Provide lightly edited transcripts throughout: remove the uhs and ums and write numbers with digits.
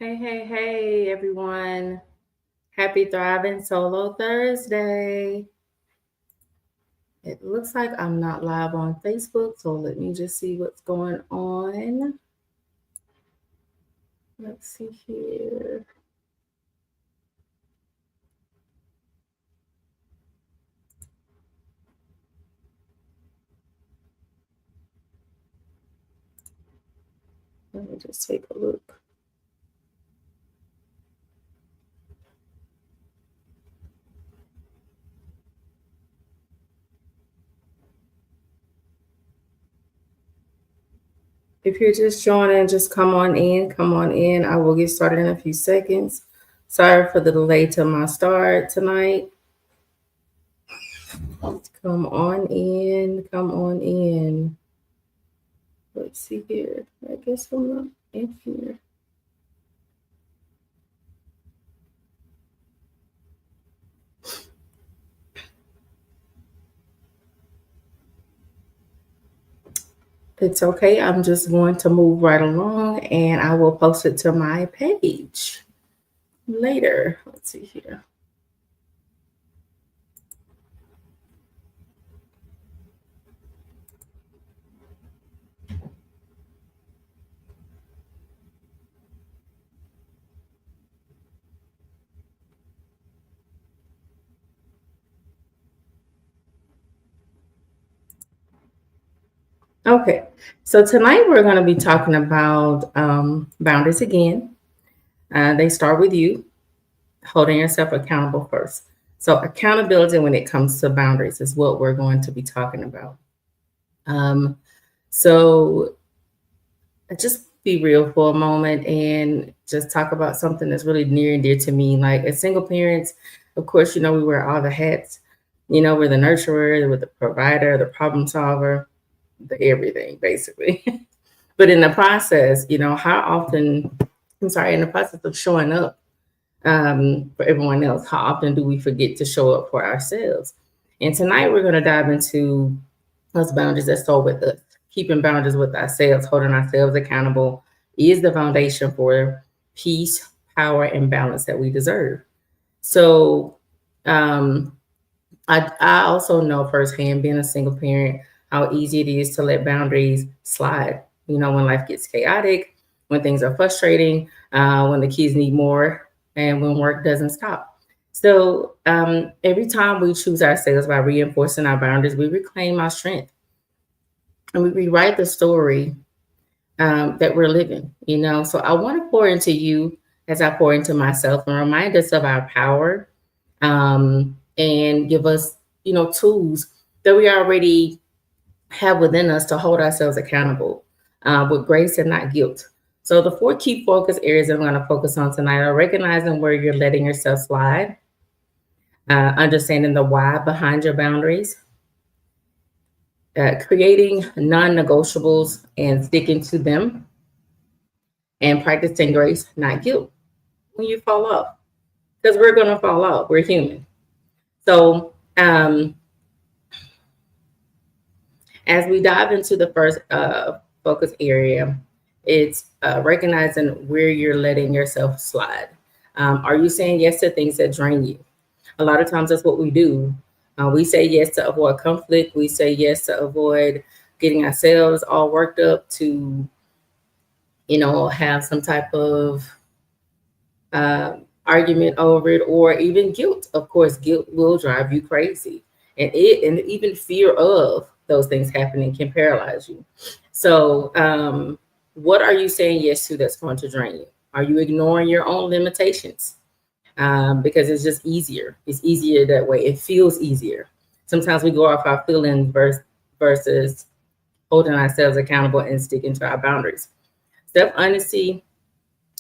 Hey, everyone. Happy Thriving Solo Thursday. It looks like I'm not live on Facebook, so let me just see what's going on. Let's see here. Let me just take a look. If you're just joining, just come on in. Come on in. I will get started in a few seconds. Sorry for the delay to my start tonight. Come on in. Come on in. Let's see here. I guess I'm not in here. It's okay. I'm just going to move right along and I will post it to my page later. Let's see here. Okay, so tonight we're going to be talking about boundaries again. They start with you holding yourself accountable first. So, accountability when it comes to boundaries is what we're going to be talking about. Um, so, just be real for a moment and just talk about something that's really near and dear to me. Like as single parents, of course, we wear all the hats. We're the nurturer, we're the provider, the problem solver, the everything, basically. But in the process, how often, I'm sorry, in the process of showing up for everyone else, how often do we forget to show up for ourselves? And tonight we're going to dive into those boundaries that start with us. Keeping boundaries with ourselves, holding ourselves accountable is the foundation for peace, power, and balance that we deserve. So, um, I also know firsthand, being a single parent, how easy it is to let boundaries slide. When life gets chaotic, when things are frustrating, when the kids need more, and when work doesn't stop. So, every time we choose ourselves by reinforcing our boundaries, we reclaim our strength and we rewrite the story that we're living. So I want to pour into you as I pour into myself and remind us of our power, and give us, tools that we already have within us to hold ourselves accountable with grace and not guilt. So the four key focus areas I'm going to focus on tonight are recognizing where you're letting yourself slide, understanding the why behind your boundaries, creating non-negotiables and sticking to them, and practicing grace, not guilt, when you fall off. Because we're going to fall off. We're human. So, as we dive into the first focus area, it's recognizing where you're letting yourself slide. Are you saying yes to things that drain you? A lot of times that's what we do. We say yes to avoid conflict. We say yes to avoid getting ourselves all worked up to, have some type of argument over it, or even guilt. Of course, guilt will drive you crazy, and even fear of those things happening can paralyze you. So, what are you saying yes to that's going to drain you? Are you ignoring your own limitations? Because it's just easier. It's easier that way. It feels easier. Sometimes we go off our feelings versus holding ourselves accountable and sticking to our boundaries. Self honesty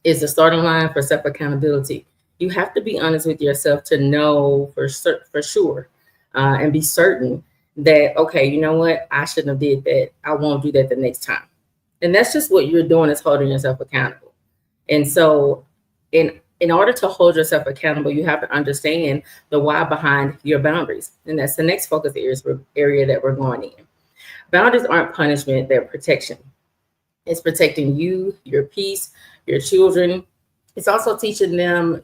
is the starting line for self accountability. You have to be honest with yourself to know for sure, and be certain that, okay, you know what, I shouldn't have did that. I won't do that the next time. And that's just what you're doing, is holding yourself accountable. And so, in order to hold yourself accountable, you have to understand the why behind your boundaries, and that's the next focus area that we're going in. Boundaries aren't punishment; they're protection. It's protecting you, your peace, your children, It's also teaching them,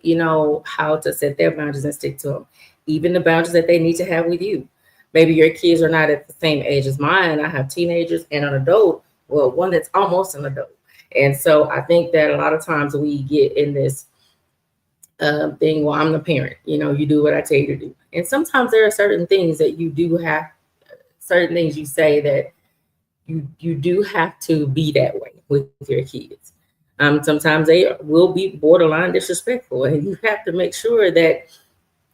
how to set their boundaries and stick to them, even the boundaries that they need to have with you. Maybe your kids are not at the same age as mine. I have teenagers and an adult, well, one that's almost an adult. And so I think that a lot of times we get in this thing, well, I'm the parent, you do what I tell you to do. And sometimes there are certain things that you do have, certain things you say that you do have to be that way with your kids. Sometimes they will be borderline disrespectful, and you have to make sure that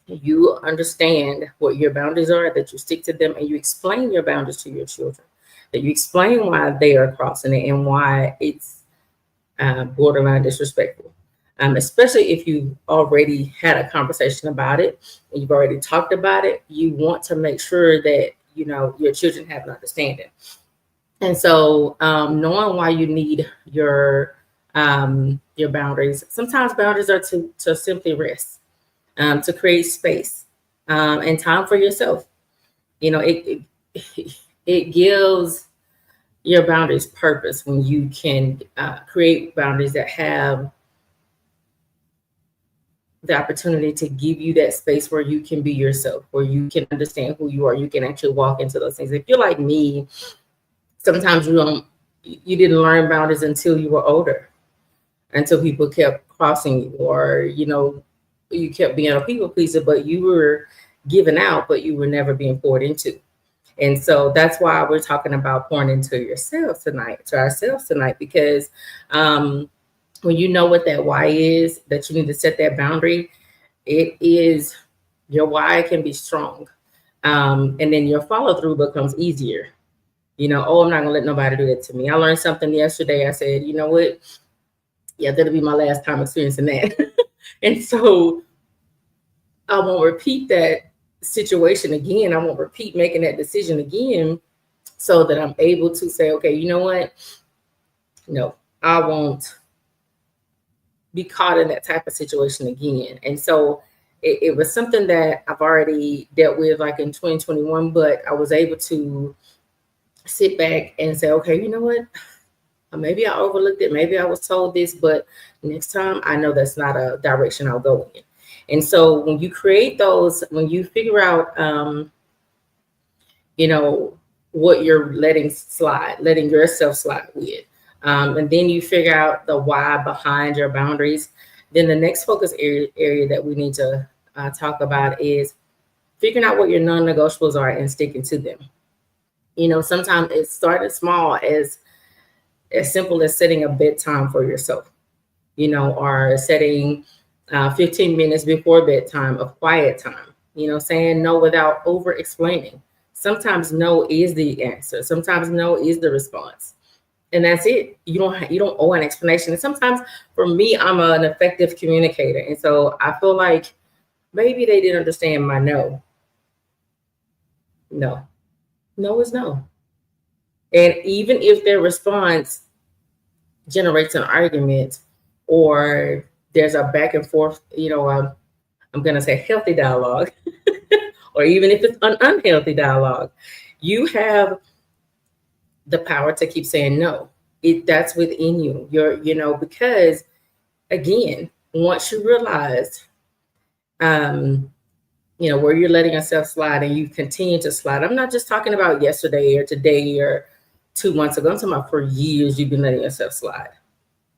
you understand what your boundaries are, that you stick to them, and you explain your boundaries to your children, that you explain why they are crossing it and why it's borderline disrespectful. Especially if you've already had a conversation about it and you've already talked about it, you want to make sure that your children have an understanding. And so, knowing why you need your boundaries. Sometimes boundaries are to simply rest, to create space, and time for yourself. It gives your boundaries purpose when you can create boundaries that have the opportunity to give you that space where you can be yourself, where you can understand who you are. You can actually walk into those things. If you're like me, sometimes you didn't learn boundaries until you were older, until people kept crossing you, or you kept being a people pleaser, but you were given out, but you were never being poured into. And so that's why we're talking about pouring into yourself tonight, to ourselves tonight, because when you know what that why is, that you need to set that boundary, it is, your why can be strong. And then your follow through becomes easier. Oh, I'm not gonna let nobody do that to me. I learned something yesterday. I said, you know what? Yeah, that'll be my last time experiencing that. And so I won't repeat that situation again. I won't repeat making that decision again, so that I'm able to say, okay, you know what? No, I won't be caught in that type of situation again. And so it was something that I've already dealt with like in 2021, but I was able to sit back and say, okay, you know what? Maybe I overlooked it. Maybe I was told this, but next time I know that's not a direction I'll go in. And so when you create those, when you figure out, what you're letting yourself slide with, and then you figure out the why behind your boundaries, then the next focus area that we need to talk about is figuring out what your non-negotiables are and sticking to them. Sometimes it started small, as simple as setting a bedtime for yourself, or setting 15 minutes before bedtime of quiet time, saying no without over explaining. Sometimes no is the answer. Sometimes no is the response. And that's it. You don't owe an explanation. And sometimes for me, I'm an effective communicator. And so I feel like maybe they didn't understand my no. No. No is no. And even if their response generates an argument, or there's a back and forth, I'm going to say healthy dialogue, or even if it's an unhealthy dialogue, you have the power to keep saying no. That's within you. Because again, once you realize, where you're letting yourself slide and you continue to slide. I'm not just talking about yesterday or today or 2 months ago. I'm talking about for years you've been letting yourself slide.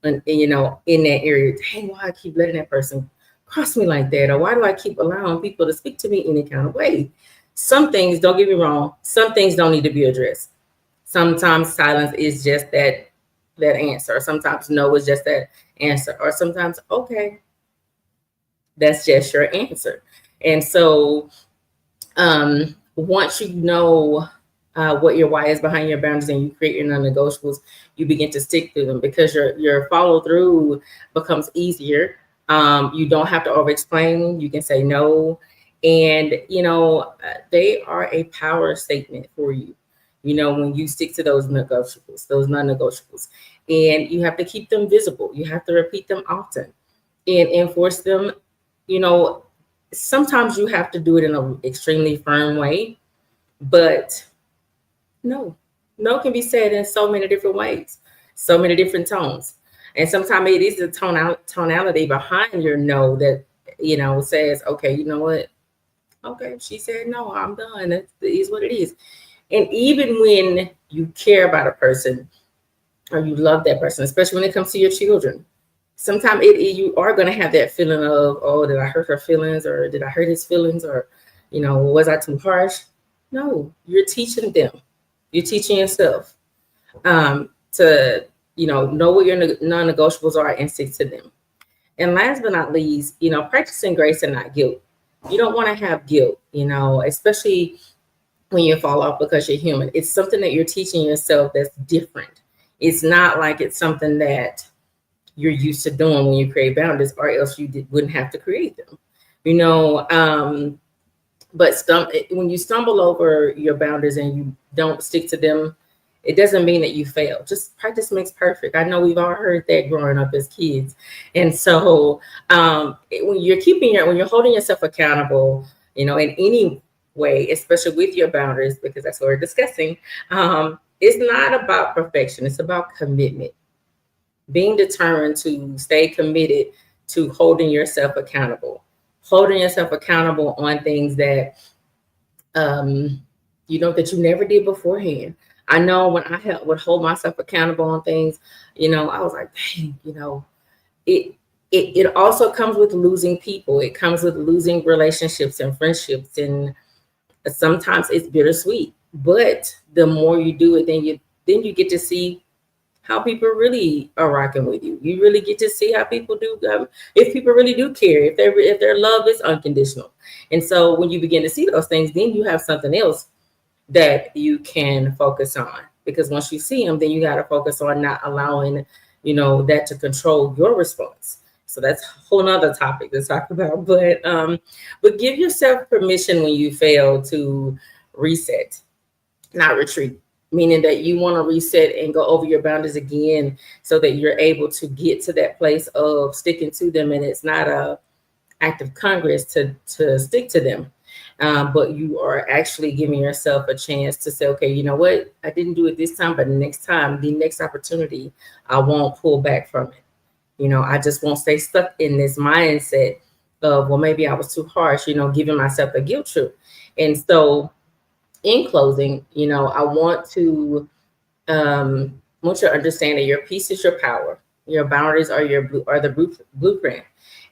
And in that area, hey, why I keep letting that person cross me like that? Or why do I keep allowing people to speak to me any kind of way? Some things, don't get me wrong, some things don't need to be addressed. Sometimes silence is just that answer. Or sometimes no is just that answer. Or sometimes, okay, that's just your answer. And so once you know what your why is behind your boundaries and you create your non-negotiables, you begin to stick to them, because your follow through becomes easier. You don't have to over explain. You can say no. And, they are a power statement for you, when you stick to those negotiables, those non-negotiables, and you have to keep them visible. You have to repeat them often and enforce them. Sometimes you have to do it in an extremely firm way, but no can be said in so many different ways, so many different tones. And sometimes it is the tonality behind your no that, says, okay, you know what? Okay, she said no, I'm done. It is what it is. And even when you care about a person or you love that person, especially when it comes to your children, sometimes you are going to have that feeling of, oh, did I hurt her feelings, or did I hurt his feelings, or was I too harsh? No, you're teaching them. You're teaching yourself to know what your non-negotiables are and stick to them. And last but not least, practicing grace and not guilt. You don't want to have guilt, especially when you fall off, because you're human. It's something that you're teaching yourself that's different. It's not like it's something that you're used to doing when you create boundaries, or else you wouldn't have to create them. But when you stumble over your boundaries and you don't stick to them, it doesn't mean that you fail. Just practice makes perfect. I know we've all heard that growing up as kids. And so when you're holding yourself accountable, in any way, especially with your boundaries, because that's what we're discussing, it's not about perfection. It's about commitment. Being determined to stay committed to holding yourself accountable on things that that you never did beforehand. I know when I would hold myself accountable on things, I was like, dang, it it also comes with losing people. It comes with losing relationships and friendships, and sometimes it's bittersweet. But the more you do it, then you get to see how people really are rocking with you. You really get to see how people do, if people really do care, if their love is unconditional. And so when you begin to see those things, then you have something else that you can focus on. Because once you see them, then you got to focus on not allowing, that to control your response. So that's a whole nother topic to talk about. But give yourself permission when you fail to reset, not retreat, meaning that you want to reset and go over your boundaries again so that you're able to get to that place of sticking to them. And it's not a act of Congress to stick to them. But you are actually giving yourself a chance to say, okay, you know what? I didn't do it this time, but next time, the next opportunity, I won't pull back from it. I just won't stay stuck in this mindset of, well, maybe I was too harsh, giving myself a guilt trip. And so in closing, I want you to understand that your peace is your power. Your boundaries are the blueprint,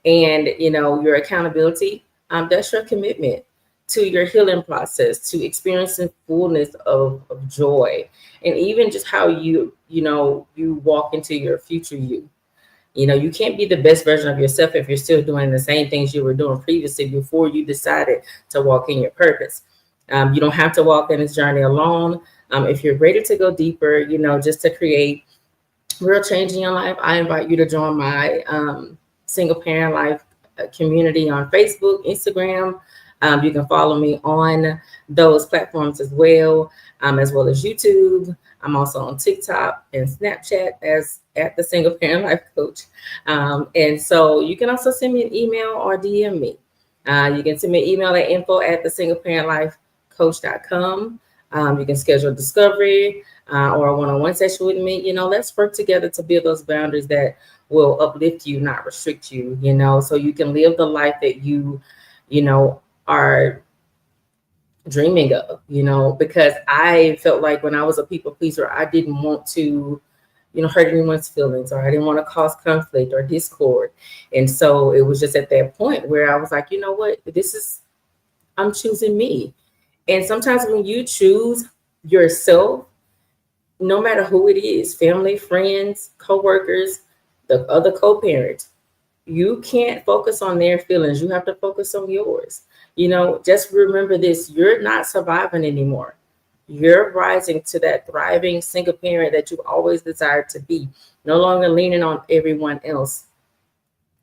and your accountability. That's your commitment to your healing process, to experiencing fullness of joy, and even just how you walk into your future you. You can't be the best version of yourself if you're still doing the same things you were doing previously before you decided to walk in your purpose. You don't have to walk in this journey alone. If you're ready to go deeper, just to create real change in your life, I invite you to join my single parent life community on Facebook, Instagram. You can follow me on those platforms as well as YouTube. I'm also on TikTok and Snapchat as at the Single Parent Life Coach. And so you can also send me an email or DM me. You can send me an email at info@thesingleparentlifecoach.com. You can schedule a discovery or a one-on-one session with me. Let's work together to build those boundaries that will uplift you, not restrict you, so you can live the life that you are dreaming of, because I felt like when I was a people pleaser, I didn't want to, hurt anyone's feelings, or I didn't want to cause conflict or discord. And so it was just at that point where I was like, you know what, I'm choosing me. And sometimes when you choose yourself, no matter who it is, family, friends, co-workers, the other co-parents, you can't focus on their feelings. You have to focus on yours. Just remember this, you're not surviving anymore. You're rising to that thriving single parent that you always desired to be, no longer leaning on everyone else.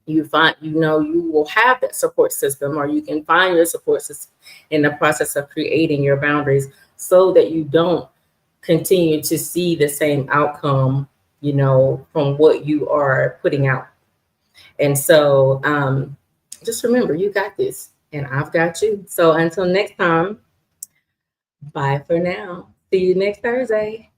You will have that support system, or you can find your support system in the process of creating your boundaries so that you don't continue to see the same outcome, from what you are putting out. And so just remember, you got this and I've got you. So until next time, bye for now. See you next Thursday.